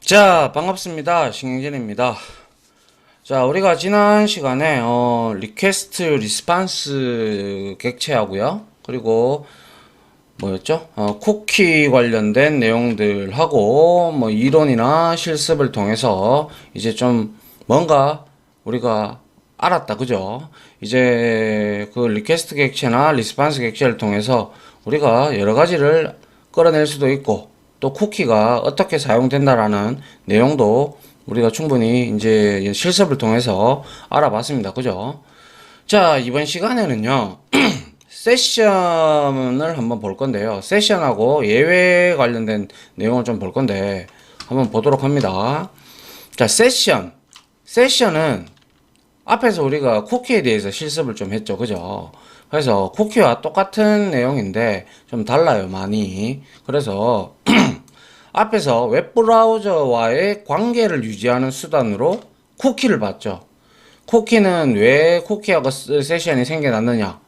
자, 반갑습니다. 신경진입니다. 자, 우리가 지난 시간에 리퀘스트 리스판스 객체하고요. 그리고 뭐였죠? 쿠키 관련된 내용들하고 뭐 이론이나 실습을 통해서 이제 좀 뭔가 우리가 알았다. 그죠? 이제 그 리퀘스트 객체나 리스판스 객체를 통해서 우리가 여러 가지를 끌어낼 수도 있고 또 쿠키가 어떻게 사용된다라는 내용도 우리가 충분히 이제 실습을 통해서 알아봤습니다. 그죠? 자, 이번 시간에는요. 세션을 한번 볼 건데요. 세션하고 예외 관련된 내용을 좀 볼 건데 한번 보도록 합니다. 자, 세션은 앞에서 우리가 쿠키에 대해서 실습을 좀 했죠. 그죠? 그래서 쿠키와 똑같은 내용인데 좀 달라요. 많이. 그래서 앞에서 웹브라우저와의 관계를 유지하는 수단으로 쿠키를 봤죠. 쿠키는 왜 쿠키하고 세션이 생겨났느냐?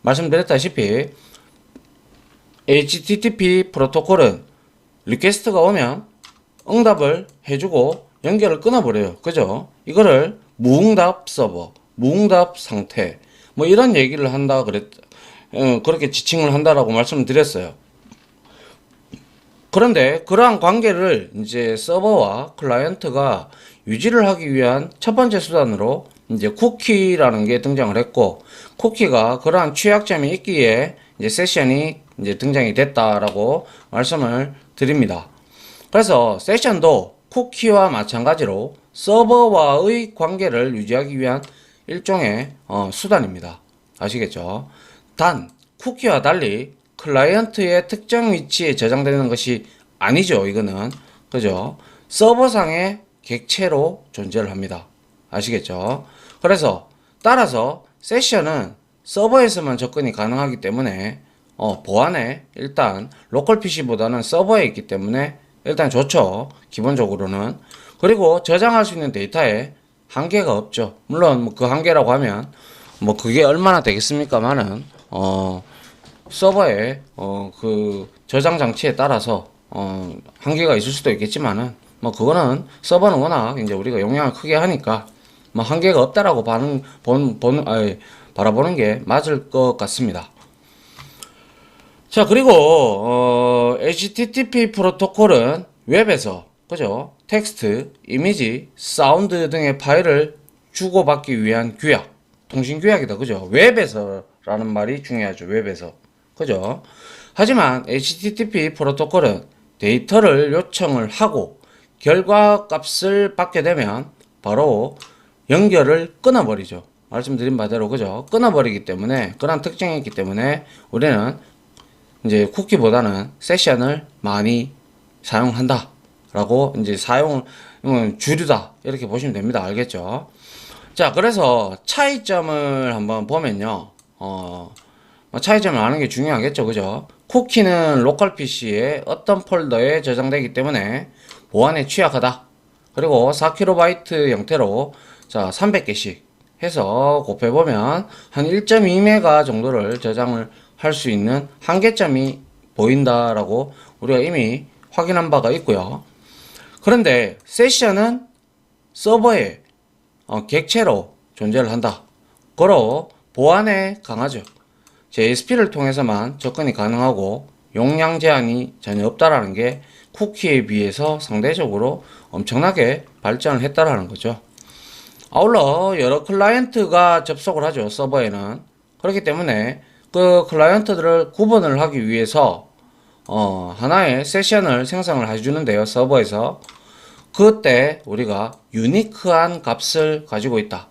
말씀드렸다시피 HTTP 프로토콜은 리퀘스트가 오면 응답을 해주고 연결을 끊어버려요. 그죠? 이거를 무응답 서버, 무응답 상태 뭐 이런 얘기를 한다 그렇게 지칭을 한다라고 말씀드렸어요. 그런데 그러한 관계를 이제 서버와 클라이언트가 유지를 하기 위한 첫 번째 수단으로 이제 쿠키라는 게 등장을 했고, 쿠키가 그러한 취약점이 있기에 이제 세션이 이제 등장이 됐다라고 말씀을 드립니다. 그래서 세션도 쿠키와 마찬가지로 서버와의 관계를 유지하기 위한 일종의 수단입니다. 아시겠죠? 단 쿠키와 달리 클라이언트의 특정 위치에 저장되는 것이 아니죠. 이거는 그죠? 서버상의 객체로 존재를 합니다. 아시겠죠? 그래서 따라서 세션은 서버에서만 접근이 가능하기 때문에 보안에 일단 로컬 PC보다는 서버에 있기 때문에 일단 좋죠. 기본적으로는. 그리고 저장할 수 있는 데이터에 한계가 없죠. 물론 뭐 그 한계라고 하면 뭐 그게 얼마나 되겠습니까만은 서버에 그 저장 장치에 따라서 한계가 있을 수도 있겠지만은 뭐 그거는 서버는 워낙 이제 우리가 용량을 크게 하니까 뭐 한계가 없다라고 바라보는 게 맞을 것 같습니다. 자, 그리고 HTTP 프로토콜은 웹에서 그죠? 텍스트, 이미지, 사운드 등의 파일을 주고받기 위한 규약, 통신 규약이다. 그죠? 웹에서라는 말이 중요하죠. 웹에서. 그죠? 하지만 HTTP 프로토콜은 데이터를 요청을 하고 결과 값을 받게 되면 바로 연결을 끊어버리죠. 말씀드린 바대로 그죠? 끊어버리기 때문에 그런 특징이 있기 때문에 우리는 이제 쿠키보다는 세션을 많이 사용한다 라고 이제 사용을 주류다 이렇게 보시면 됩니다. 알겠죠? 자, 그래서 차이점을 한번 보면요. 차이점을 아는 게 중요하겠죠. 그죠? 쿠키는 로컬 PC에 어떤 폴더에 저장되기 때문에 보안에 취약하다. 그리고 4KB 형태로 자 300개씩 해서 곱해보면 한 1.2메가 정도를 저장을 할 수 있는 한계점이 보인다라고 우리가 이미 확인한 바가 있고요. 그런데 세션은 서버에 객체로 존재를 한다. 고로 보안에 강하죠. JSP를 통해서만 접근이 가능하고 용량 제한이 전혀 없다라는 게 쿠키에 비해서 상대적으로 엄청나게 발전을 했다라는 거죠. 아울러 여러 클라이언트가 접속을 하죠. 서버에는. 그렇기 때문에 그 클라이언트들을 구분을 하기 위해서 하나의 세션을 생성을 해주는데요. 서버에서. 그때 우리가 유니크한 값을 가지고 있다.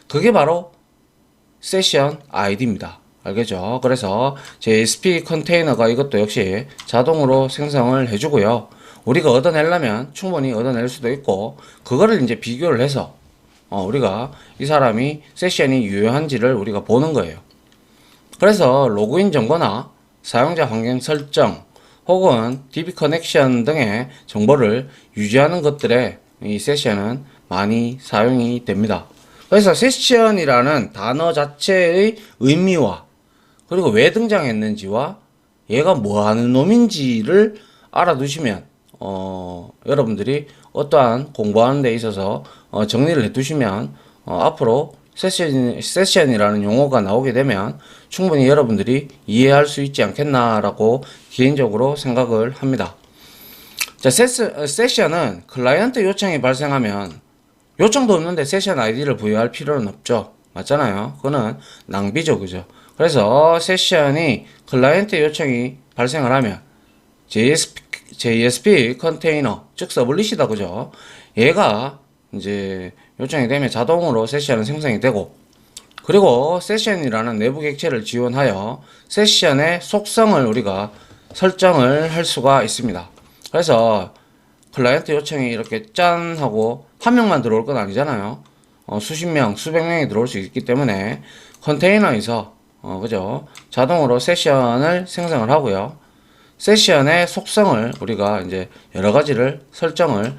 그게 바로 세션 아이디입니다. 알겠죠? 그래서 JSP 컨테이너가 이것도 역시 자동으로 생성을 해주고요. 우리가 얻어내려면 충분히 얻어낼 수도 있고 그거를 이제 비교를 해서 우리가 이 사람이 세션이 유효한지를 우리가 보는 거예요. 그래서 로그인 정보나 사용자 환경 설정 혹은 DB 커넥션 등의 정보를 유지하는 것들에 이 세션은 많이 사용이 됩니다. 그래서 세션이라는 단어 자체의 의미와 그리고 왜 등장했는지와 얘가 뭐 하는 놈인지를 알아두시면 여러분들이 어떠한 공부하는 데 있어서 정리를 해 두시면 앞으로 세션이라는 용어가 나오게 되면 충분히 여러분들이 이해할 수 있지 않겠나라고 개인적으로 생각을 합니다. 자, 세션은 클라이언트 요청이 발생하면 요청도 없는데 세션 아이디를 부여할 필요는 없죠. 맞잖아요. 그거는 낭비죠. 그죠? 그래서 세션이 클라이언트 요청이 발생을 하면 JSP 컨테이너, 즉 서블릿이다. 그죠? 얘가 이제 요청이 되면 자동으로 세션은 생성이 되고, 그리고 세션이라는 내부 객체를 지원하여 세션의 속성을 우리가 설정을 할 수가 있습니다. 그래서 클라이언트 요청이 이렇게 짠 하고 한 명만 들어올 건 아니잖아요. 수십 명, 수백 명이 들어올 수 있기 때문에 컨테이너에서 그죠? 자동으로 세션을 생성을 하고요. 세션의 속성을 우리가 이제 여러 가지를 설정을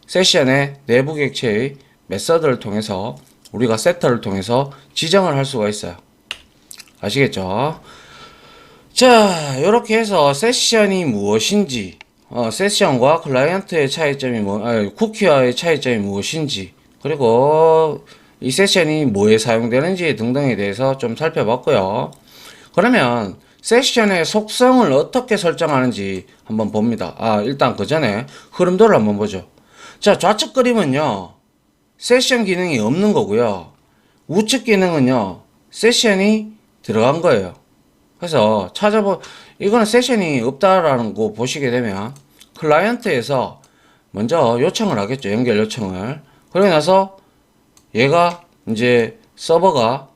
세션의 내부 객체의 메서드를 통해서 우리가 세터를 통해서 지정을 할 수가 있어요. 아시겠죠? 자, 이렇게 해서 세션이 무엇인지, 세션과 클라이언트의 차이점이 쿠키와의 차이점이 무엇인지, 그리고 이 세션이 뭐에 사용되는지 등등에 대해서 좀 살펴봤고요. 그러면 세션의 속성을 어떻게 설정하는지 한번 봅니다. 일단 그 전에 흐름도를 한번 보죠. 자, 좌측 그림은요, 세션 기능이 없는 거고요. 우측 기능은요, 세션이 들어간 거예요. 그래서 이거는 세션이 없다라는 거 보시게 되면 클라이언트에서 먼저 요청을 하겠죠. 연결 요청을. 그러고 나서 얘가 이제 서버가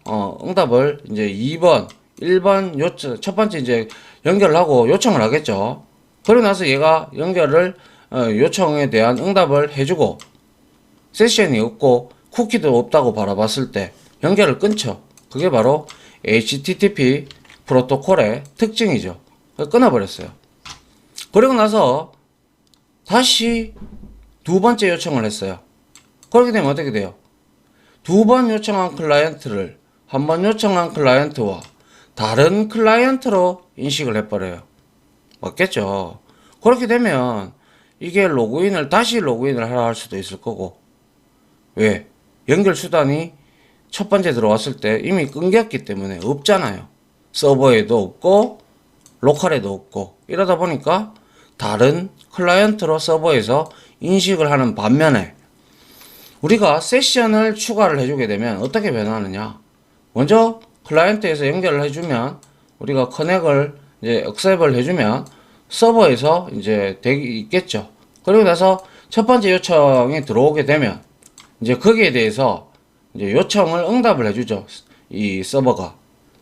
응답을 이제 2번, 1번 첫 번째 이제 연결을 하고 요청을 하겠죠. 그러고 나서 얘가 연결을 요청에 대한 응답을 해주고 세션이 없고 쿠키도 없다고 바라봤을 때 연결을 끊죠. 그게 바로 HTTP 프로토콜의 특징이죠. 끊어버렸어요. 그리고 나서 다시 두 번째 요청을 했어요. 그렇게 되면 어떻게 돼요? 두 번 요청한 클라이언트를 한 번 요청한 클라이언트와 다른 클라이언트로 인식을 해버려요. 맞겠죠? 그렇게 되면 이게 다시 로그인을 하라 할 수도 있을 거고, 왜? 연결 수단이 첫 번째 들어왔을 때 이미 끊겼기 때문에 없잖아요. 서버에도 없고 로컬에도 없고, 이러다 보니까 다른 클라이언트로 서버에서 인식을 하는 반면에 우리가 세션을 추가를 해주게 되면 어떻게 변하느냐? 먼저 클라이언트에서 연결을 해주면 우리가 커넥을 이제 액셉을 해주면 서버에서 이제 되기 있겠죠. 그리고 나서 첫 번째 요청이 들어오게 되면 이제 거기에 대해서 이제 요청을 응답을 해주죠. 이 서버가.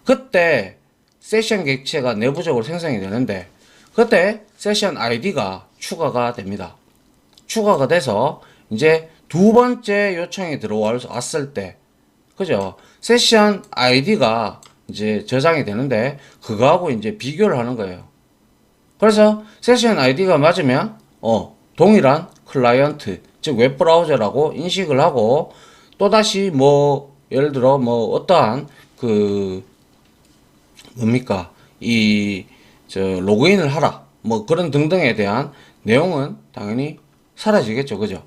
그때 세션 객체가 내부적으로 생성이 되는데, 그때 세션 아이디가 추가가 됩니다. 추가가 돼서 이제 두 번째 요청이 들어왔을 때, 그죠? 세션 아이디가 이제 저장이 되는데, 그거하고 이제 비교를 하는 거예요. 그래서 세션 아이디가 맞으면, 동일한 클라이언트, 즉 웹브라우저라고 인식을 하고, 또다시 예를 들어 어떠한 로그인을 하라. 그런 등등에 대한 내용은 당연히 사라지겠죠. 그죠?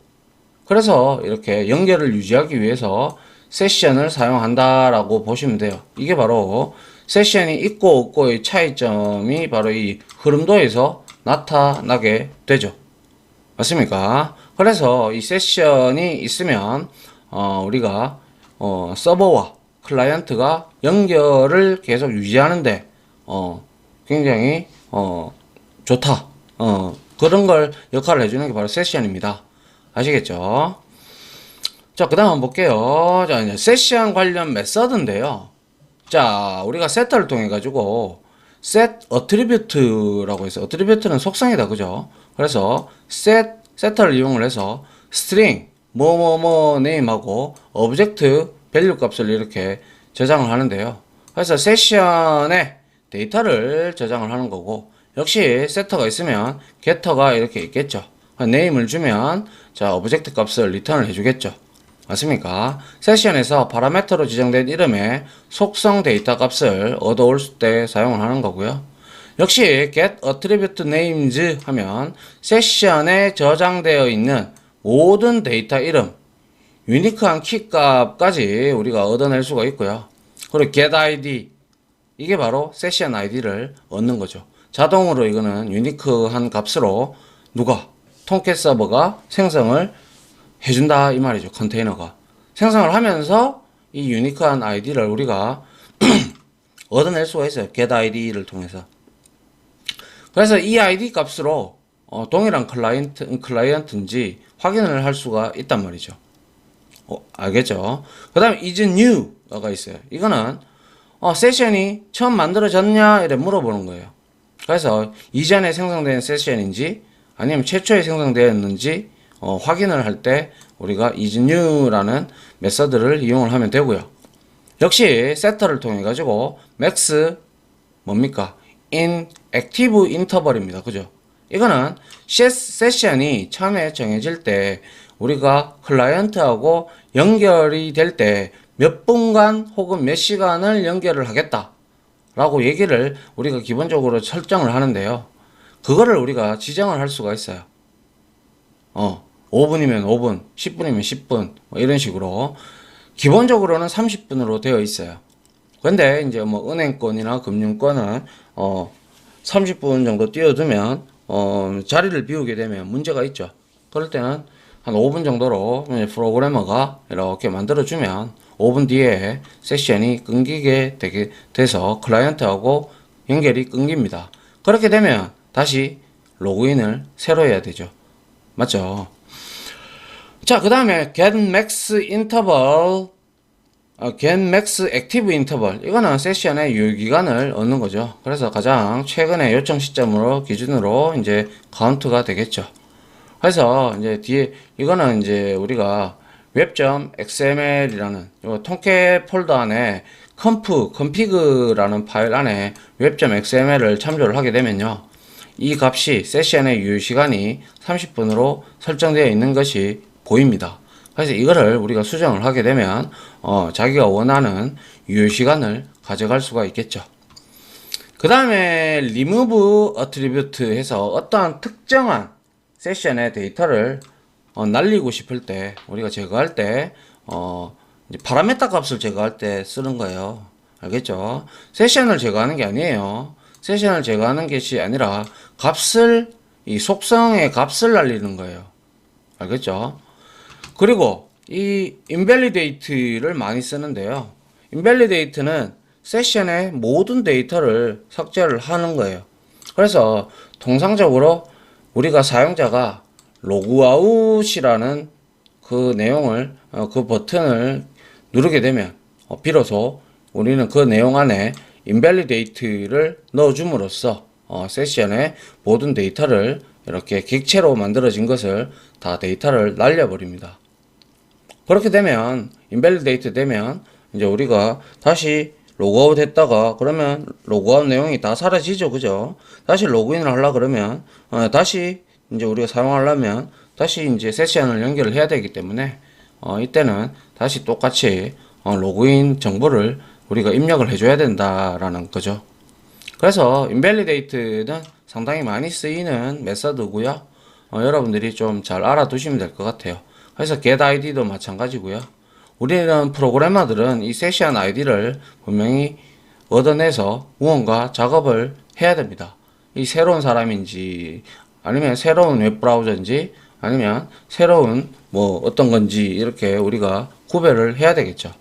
그래서 이렇게 연결을 유지하기 위해서 세션을 사용한다라고 보시면 돼요. 이게 바로 세션이 있고 없고의 차이점이 바로 이 흐름도에서 나타나게 되죠. 맞습니까? 그래서 이 세션이 있으면 우리가 서버와 클라이언트가 연결을 계속 유지하는데 굉장히 좋다. 그런 걸 역할을 해주는 게 바로 세션입니다. 아시겠죠? 자, 그 다음 한번 볼게요. 자, 이제 세션 관련 메서드인데요. 자, 우리가 세터를 통해 가지고 set attribute라고 해서, attribute는 속성이다. 그죠? 그래서 세터를 이용을 해서 string name하고 object value 값을 이렇게 저장을 하는데요. 그래서 세션에 데이터를 저장을 하는 거고, 역시 세터가 있으면 getter가 이렇게 있겠죠. name을 주면 자, 오브젝트 값을 리턴을 해주겠죠. 맞습니까? 세션에서 파라미터로 지정된 이름의 속성 데이터 값을 얻어올 때 사용을 하는 거고요. 역시 get attribute names 하면 세션에 저장되어 있는 모든 데이터 이름, 유니크한 키값까지 우리가 얻어낼 수가 있고요. 그리고 get id, 이게 바로 세션 아이디를 얻는 거죠. 자동으로 이거는 유니크한 값으로 누가 통캣 서버가 생성을 해준다 이 말이죠. 컨테이너가 생성을 하면서 이 유니크한 아이디를 우리가 얻어낼 수가 있어요. get id를 통해서. 그래서 이 아이디 값으로 동일한 클라이언트인지 확인을 할 수가 있단 말이죠. 알겠죠? 그 다음에 is new가 있어요. 이거는 세션이 처음 만들어졌냐 이래 물어보는 거예요. 그래서 이전에 생성된 세션인지 아니면 최초에 생성되었는지 확인을 할 때 우리가 is new라는 메서드를 이용을 하면 되고요. 역시 세터를 통해 가지고 max 뭡니까? in active interval입니다. 그죠? 이거는 세션이 처음에 정해질 때 우리가 클라이언트하고 연결이 될 때 몇 분간 혹은 몇 시간을 연결을 하겠다 라고 얘기를 우리가 기본적으로 설정을 하는데요. 그거를 우리가 지정을 할 수가 있어요. 5분이면 5분, 10분이면 10분 뭐 이런 식으로 기본적으로는 30분으로 되어 있어요. 근데 이제 뭐 은행권이나 금융권은 30분 정도 띄워두면 자리를 비우게 되면 문제가 있죠. 그럴 때는 한 5분 정도로 프로그래머가 이렇게 만들어주면 5분 뒤에 세션이 끊기게 돼서 클라이언트하고 연결이 끊깁니다. 그렇게 되면 다시 로그인을 새로 해야 되죠. 맞죠? 자, 그 다음에 get max interval, get max active interval. 이거는 세션의 유효기간을 얻는 거죠. 그래서 가장 최근의 요청 시점으로 기준으로 이제 카운트가 되겠죠. 그래서 이제 뒤에 이거는 이제 우리가 web.xml이라는 통캣 폴더 안에 config라는 파일 안에 web.xml을 참조를 하게 되면요. 이 값이 세션의 유효 시간이 30분으로 설정되어 있는 것이 보입니다. 그래서 이거를 우리가 수정을 하게 되면 자기가 원하는 유효 시간을 가져갈 수가 있겠죠. 그 다음에 remove attribute 해서 어떠한 특정한 세션의 데이터를 날리고 싶을 때 우리가 제거할 때 이제 파라메타 값을 제거할 때 쓰는 거예요. 알겠죠? 세션을 제거하는 게 아니에요. 세션을 제거하는 것이 아니라 값을 이 속성의 값을 날리는 거예요. 알겠죠? 그리고 이 invalidate를 많이 쓰는데요. invalidate는 세션의 모든 데이터를 삭제를 하는 거예요. 그래서 통상적으로 우리가 사용자가 로그아웃이라는 그 내용을 그 버튼을 누르게 되면 비로소 우리는 그 내용 안에 invalidate를 넣어줌으로써 세션의 모든 데이터를 이렇게 객체로 만들어진 것을 다 데이터를 날려버립니다. 그렇게 되면 invalidate 되면 이제 우리가 다시 로그아웃 했다가 그러면 로그아웃 내용이 다 사라지죠. 그죠? 다시 로그인을 하려 그러면 다시 이제 우리가 사용하려면 다시 이제 세션을 연결을 해야 되기 때문에 이때는 다시 똑같이 로그인 정보를 우리가 입력을 해줘야 된다라는 거죠. 그래서 invalidate는 상당히 많이 쓰이는 메서드고요. 여러분들이 좀 잘 알아두시면 될 것 같아요. 그래서 get id도 마찬가지고요. 우리는 프로그래머들은 이 세션 아이디를 분명히 얻어내서 무언가 작업을 해야 됩니다. 이 새로운 사람인지 아니면 새로운 웹브라우저인지 아니면 새로운 뭐 어떤 건지 이렇게 우리가 구별을 해야 되겠죠.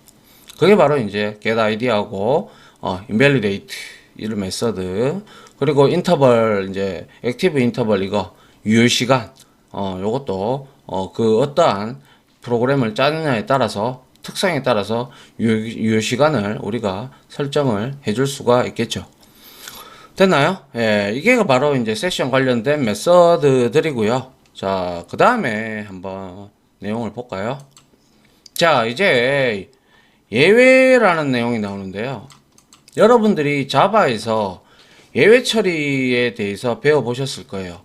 그게 바로 이제 get id하고 invalidate 이런 메서드 그리고 인터벌 이제 액티브 인터벌 이거 유효 시간 요것도 그 어떠한 프로그램을 짜느냐에 따라서 특성에 따라서 유효 시간을 우리가 설정을 해줄 수가 있겠죠. 됐나요? 예, 이게 바로 이제 세션 관련된 메서드들이고요. 자, 그 다음에 한번 내용을 볼까요? 자, 이제 예외라는 내용이 나오는데요. 여러분들이 자바에서 예외 처리에 대해서 배워보셨을 거예요.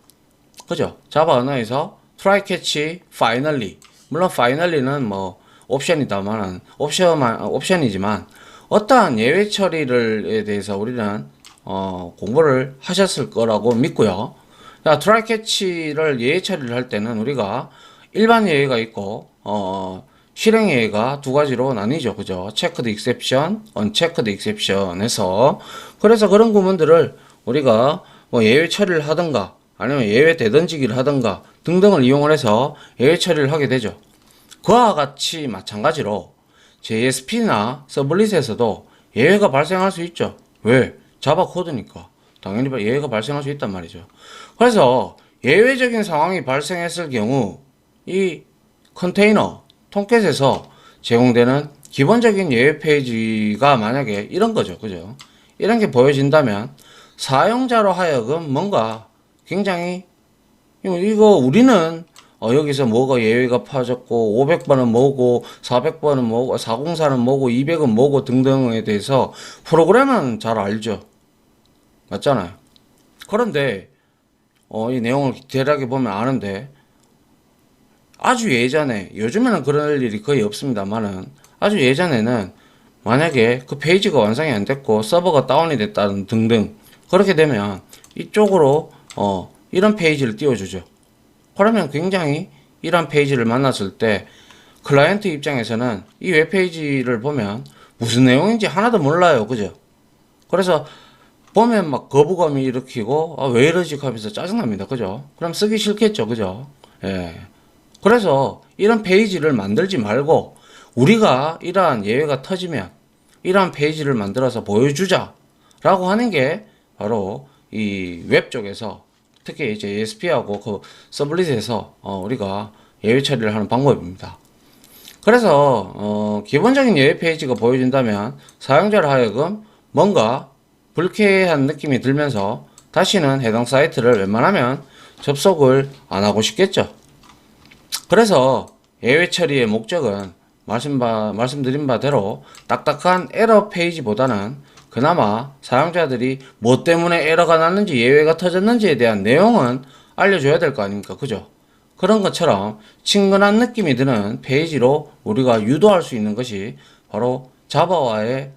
그죠? 자바 언어에서 try, catch, finally. 물론 finally는 뭐 옵션이지만 어떠한 예외 처리에 대해서 우리는 공부를 하셨을 거라고 믿고요. 자, 트라이 캐치를 예외 처리를 할 때는 우리가 일반 예외가 있고 실행 예외가 두 가지로 나뉘죠. 그죠? 체크드 익셉션, 언체크드 익셉션에서 그래서 그런 구문들을 우리가 뭐 예외 처리를 하든가 아니면 예외 대던지기를 하든가 등등을 이용을 해서 예외 처리를 하게 되죠. 그와 같이 마찬가지로 JSP나 서블릿에서도 예외가 발생할 수 있죠. 왜? 자바 코드니까. 당연히 예외가 발생할 수 있단 말이죠. 그래서 예외적인 상황이 발생했을 경우 이 컨테이너 통캣에서 제공되는 기본적인 예외 페이지가 만약에 이런 거죠. 그죠? 이런 게 보여진다면 사용자로 하여금 뭔가 굉장히 이거 우리는 여기서 뭐가 예외가 파졌고 500번은 뭐고 400번은 뭐고 404는 뭐고 200은 뭐고 등등에 대해서 프로그램은 잘 알죠. 맞잖아요. 그런데 이 내용을 디테일하게 보면 아는데 아주 예전에 요즘에는 그럴 일이 거의 없습니다만은 아주 예전에는 만약에 그 페이지가 완성이 안 됐고 서버가 다운이 됐다는 등등 그렇게 되면 이쪽으로 이런 페이지를 띄워주죠. 그러면 굉장히 이런 페이지를 만났을 때 클라이언트 입장에서는 이 웹페이지를 보면 무슨 내용인지 하나도 몰라요. 그죠? 그래서 보면 막 거부감이 일으키고 왜 이러지 하면서 짜증납니다. 그죠? 그럼 쓰기 싫겠죠. 그죠? 예. 그래서 이런 페이지를 만들지 말고 우리가 이러한 예외가 터지면 이러한 페이지를 만들어서 보여주자 라고 하는 게 바로 이 웹 쪽에서 특히 이제 ASP하고 그 서블릿에서 우리가 예외 처리를 하는 방법입니다. 그래서 기본적인 예외 페이지가 보여진다면 사용자를 하여금 뭔가 불쾌한 느낌이 들면서 다시는 해당 사이트를 웬만하면 접속을 안 하고 싶겠죠. 그래서 예외 처리의 목적은 말씀드린 바대로 딱딱한 에러 페이지보다는 그나마 사용자들이 뭐 때문에 에러가 났는지 예외가 터졌는지에 대한 내용은 알려줘야 될 거 아닙니까? 그죠? 그런 것처럼 친근한 느낌이 드는 페이지로 우리가 유도할 수 있는 것이 바로 자바와는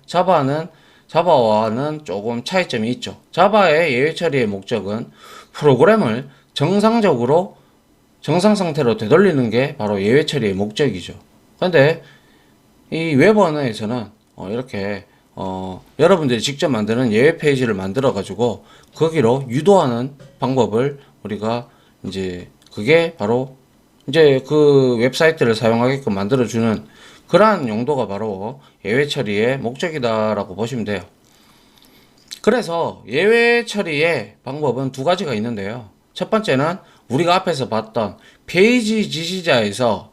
조금 차이점이 있죠. 자바의 예외 처리의 목적은 프로그램을 정상 상태로 되돌리는 게 바로 예외 처리의 목적이죠. 그런데 이 웹 언어에서는 이렇게 여러분들이 직접 만드는 예외 페이지를 만들어 가지고 거기로 유도하는 방법을 우리가 이제 그게 바로 이제 그 웹사이트를 사용하게끔 만들어 주는 그러한 용도가 바로 예외 처리의 목적이다라고 보시면 돼요. 그래서 예외 처리의 방법은 두 가지가 있는데요. 첫 번째는 우리가 앞에서 봤던 페이지 지시자에서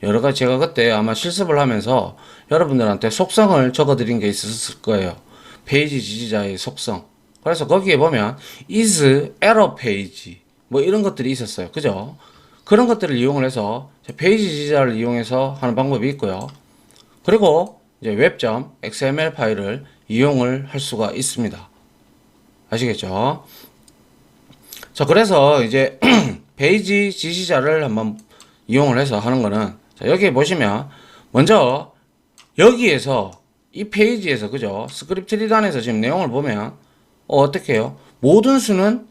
여러 가지 제가 그때 아마 실습을 하면서 여러분들한테 속성을 적어 드린 게 있었을 거예요. 페이지 지시자의 속성. 그래서 거기에 보면 is error page 뭐 이런 것들이 있었어요. 그죠? 그런 것들을 이용을 해서 페이지 지시자를 이용해서 하는 방법이 있고요. 그리고 이제 web.xml 파일을 이용을 할 수가 있습니다. 아시겠죠? 자, 그래서 이제 페이지 지시자를 한번 이용을 해서 하는 거는 자, 여기 보시면 먼저 여기에서 이 페이지에서 그죠? 스크립트 리단에서 지금 내용을 보면 어떻게 해요? 모든 수는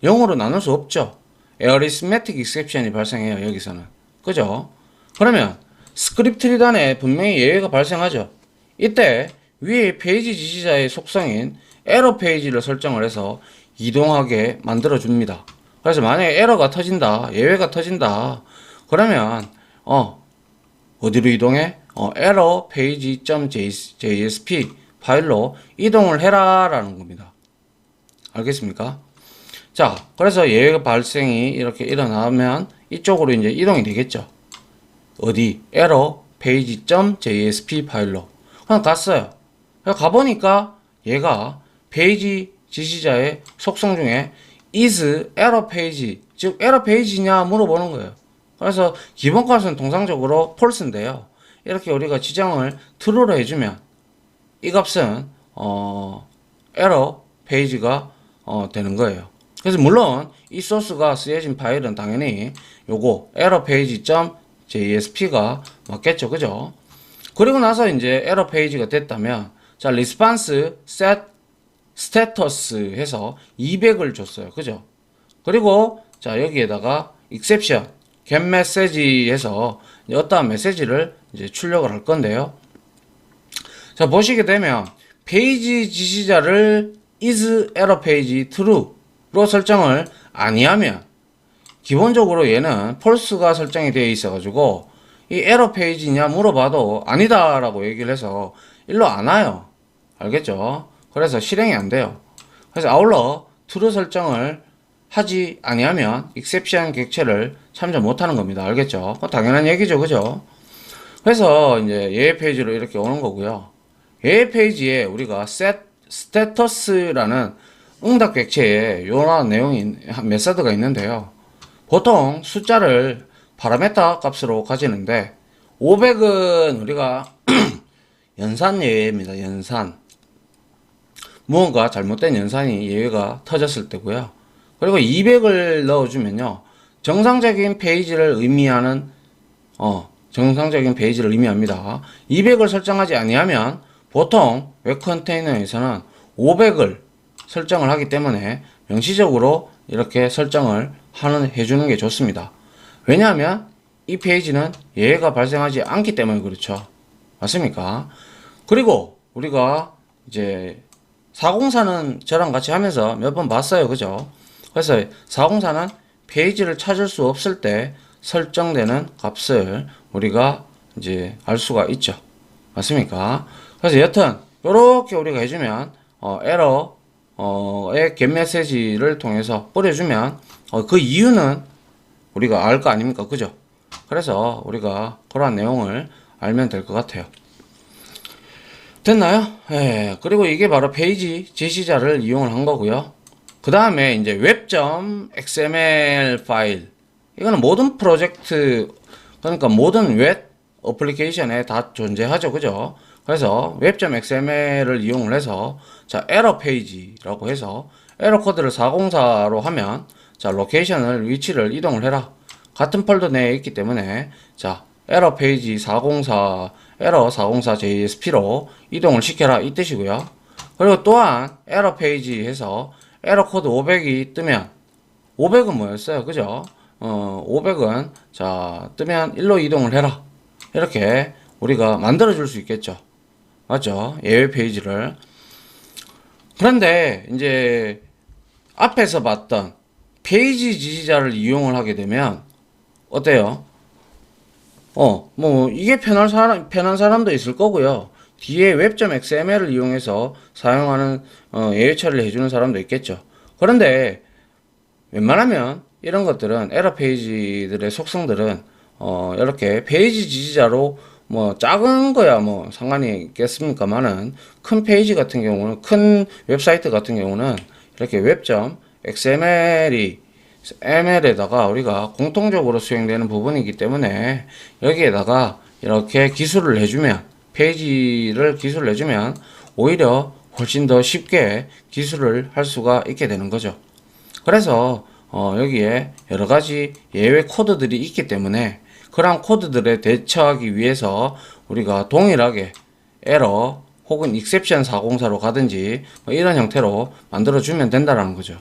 0으로 나눌 수 없죠. arithmetic exception이 발생해요. 여기서는. 그죠? 그러면 스크립트 리단에 분명히 예외가 발생하죠. 이때 위에 페이지 지시자의 속성인 에러 페이지를 설정을 해서 이동하게 만들어 줍니다. 그래서 만약에 에러가 터진다, 예외가 터진다, 그러면 어디로 이동해? error page.jsp 파일로 이동을 해라 라는 겁니다. 알겠습니까? 자, 그래서 예외 발생이 이렇게 일어나면 이쪽으로 이제 이동이 되겠죠. 어디? error page.jsp 파일로. 그냥 갔어요. 가보니까 얘가 페이지 지시자의 속성 중에 is error page, 즉 error page냐 물어보는 거예요. 그래서 기본 값은 통상적으로 false인데요. 이렇게 우리가 지정을 true로 해주면 이 값은 error page가 되는 거예요. 그래서 물론 이 소스가 쓰여진 파일은 당연히 요거 error page.jsp가 맞겠죠. 그죠? 그리고 나서 이제 error page가 됐다면 자, 리스판스 셋 스테터스 해서 200을 줬어요. 그죠? 그리고 자, 여기에다가 exception get message 해서 어떠한 메시지를 이제 출력을 할 건데요. 자, 보시게 되면 페이지 지시자를 is error page true로 설정을 아니하면 기본적으로 얘는 false가 설정이 되어 있어 가지고 이 에러 페이지냐 물어봐도 아니다라고 얘기를 해서 일로 안 와요. 알겠죠? 그래서 실행이 안 돼요. 그래서 아울러 true 설정을 하지 아니하면 exception 객체를 참조 못하는 겁니다. 알겠죠? 그거 당연한 얘기죠. 그죠? 그래서 이제 예외 페이지로 이렇게 오는 거고요. 예외 페이지에 우리가 set status라는 응답 객체에 이러한 내용이 메서드가 있는데요. 보통 숫자를 파라메타 값으로 가지는데 500은 우리가 연산 예외입니다. 연산. 무언가 잘못된 연산이 예외가 터졌을 때고요. 그리고 200을 넣어주면요. 정상적인 페이지를 의미하는 정상적인 페이지를 의미합니다. 200을 설정하지 아니하면 보통 웹 컨테이너에서는 500을 설정을 하기 때문에 명시적으로 이렇게 설정을 해주는 게 좋습니다. 왜냐하면 이 페이지는 예외가 발생하지 않기 때문에 그렇죠. 맞습니까? 그리고 우리가 이제 404는 저랑 같이 하면서 몇 번 봤어요. 그죠? 그래서 404는 페이지를 찾을 수 없을 때 설정되는 값을 우리가 이제 알 수가 있죠. 맞습니까? 그래서 여튼 이렇게 우리가 해주면 에러의 get 메시지를 통해서 뿌려주면 그 이유는 우리가 알 거 아닙니까? 그죠? 그래서 우리가 그러한 내용을 알면 될 것 같아요. 됐나요? 예. 그리고 이게 바로 페이지 지시자를 이용을 한 거고요. 그 다음에 이제 web.xml 파일. 이거는 모든 프로젝트, 그러니까 모든 웹 어플리케이션에 다 존재하죠. 그죠? 그래서 web.xml을 이용을 해서 자, 에러 페이지라고 해서 에러 코드를 404로 하면 자, 로케이션을 위치를 이동을 해라. 같은 폴더 내에 있기 때문에 자, 에러 페이지 404 에러 404 JSP로 이동을 시켜라 이 뜻이고요. 그리고 또한 에러 페이지 해서 에러 코드 500이 뜨면 500은 뭐였어요? 그죠? 500은 자, 뜨면 1로 이동을 해라. 이렇게 우리가 만들어 줄 수 있겠죠. 맞죠? 예외 페이지를. 그런데 이제 앞에서 봤던 페이지 지시자를 이용을 하게 되면 어때요? 뭐 이게 편한 사람도 있을 거고요. 뒤에 web.xml을 이용해서 사용하는 예외 처리를 해주는 사람도 있겠죠. 그런데 웬만하면 이런 것들은 에러 페이지들의 속성들은 이렇게 페이지 지시자로 뭐 작은 거야 뭐 상관이 있겠습니까만은 큰 페이지 같은 경우는 큰 웹사이트 같은 경우는 이렇게 web.xml이 ML에다가 우리가 공통적으로 수행되는 부분이기 때문에 여기에다가 이렇게 기술을 해주면 페이지를 기술을 해주면 오히려 훨씬 더 쉽게 기술을 할 수가 있게 되는 거죠. 그래서 여기에 여러 가지 예외 코드들이 있기 때문에 그런 코드들에 대처하기 위해서 우리가 동일하게 에러 혹은 exception 404로 가든지 뭐 이런 형태로 만들어주면 된다는 거죠.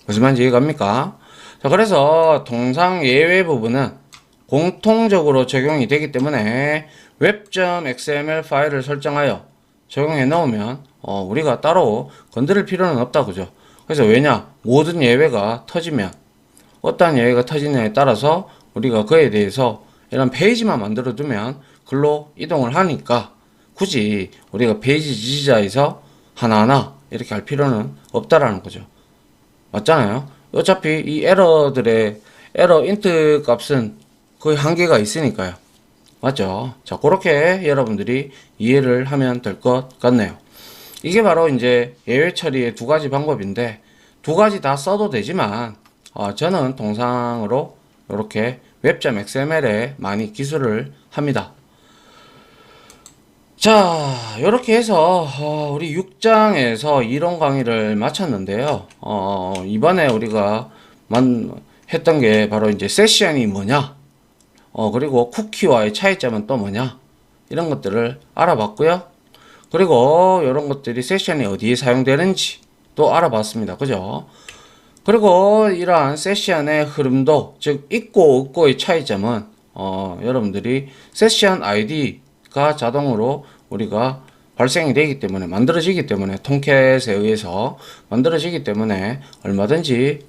무슨 말인지 이해갑니까? 자, 그래서 통상 예외 부분은 공통적으로 적용이 되기 때문에 web.xml 파일을 설정하여 적용해 놓으면 우리가 따로 건드릴 필요는 없다 그죠? 그래서 왜냐? 모든 예외가 터지면 어떠한 예외가 터지느냐에 따라서 우리가 그에 대해서 이런 페이지만 만들어 두면 글로 이동을 하니까 굳이 우리가 페이지 지시자에서 하나하나 이렇게 할 필요는 없다라는 거죠. 맞잖아요. 어차피 이 에러들의 에러 인트 값은 거의 한계가 있으니까요. 맞죠? 자, 그렇게 여러분들이 이해를 하면 될 것 같네요. 이게 바로 이제 예외 처리의 두 가지 방법인데 두 가지 다 써도 되지만 저는 통상으로 이렇게 web.xml에 많이 기술을 합니다. 자, 이렇게 해서 우리 6장에서 이론 강의를 마쳤는데요. 이번에 우리가 했던 게 바로 이제 세션이 뭐냐, 그리고 쿠키와의 차이점은 또 뭐냐, 이런 것들을 알아봤고요. 그리고 이런 것들이 세션이 어디에 사용되는지 또 알아봤습니다. 그죠? 그리고 이러한 세션의 흐름도, 즉 있고 없고의 차이점은 여러분들이 세션 아이디가 자동으로 우리가 발생이 되기 때문에, 만들어지기 때문에, 통캣에 의해서 만들어지기 때문에 얼마든지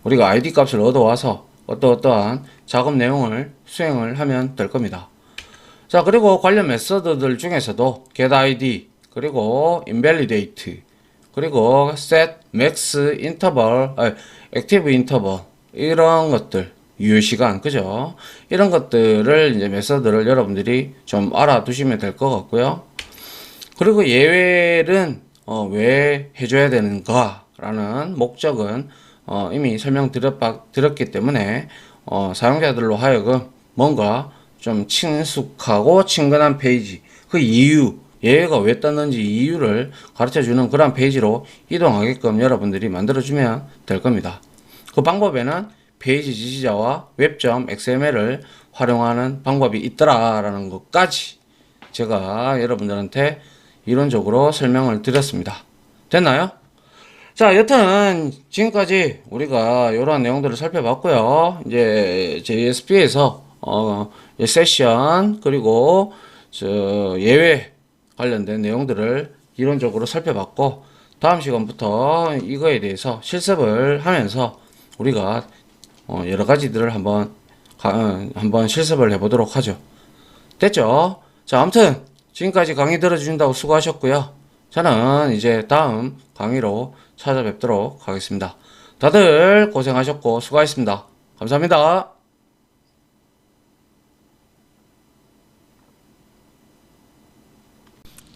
우리가 아이디 값을 얻어와서 어떠한 작업 내용을 수행을 하면 될 겁니다. 자, 그리고 관련 메서드들 중에서도 getID, 그리고 invalidate, 그리고 set, max, interval, active interval, 이런 것들, 유효시간, 그죠? 이런 것들을 이제 메서드를 여러분들이 좀 알아두시면 될 것 같고요. 그리고 예외는 왜 해줘야 되는가 라는 목적은 이미 설명드렸기 때문에 사용자들로 하여금 뭔가 좀 친숙하고 친근한 페이지, 그 이유, 예외가 왜 떴는지 이유를 가르쳐주는 그런 페이지로 이동하게끔 여러분들이 만들어주면 될 겁니다. 그 방법에는 페이지 지시자와 웹.xml을 활용하는 방법이 있더라라는 것까지 제가 여러분들한테 이론적으로 설명을 드렸습니다. 됐나요? 자, 여튼 지금까지 우리가 이러한 내용들을 살펴봤고요. 이제 JSP에서 세션 그리고 예외 관련된 내용들을 이론적으로 살펴봤고, 다음 시간부터 이거에 대해서 실습을 하면서 우리가 여러 가지들을 한번 실습을 해보도록 하죠. 됐죠? 자, 아무튼 지금까지 강의 들어주신다고 수고하셨고요. 저는 이제 다음 강의로 찾아뵙도록 하겠습니다. 다들 고생하셨고 수고하셨습니다. 감사합니다.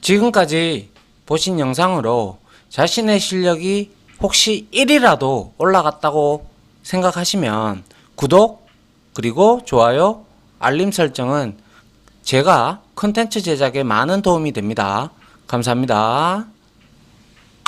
지금까지 보신 영상으로 자신의 실력이 혹시 1이라도 올라갔다고 생각하시면 구독, 그리고 좋아요, 알림 설정은 제가 컨텐츠 제작에 많은 도움이 됩니다. 감사합니다.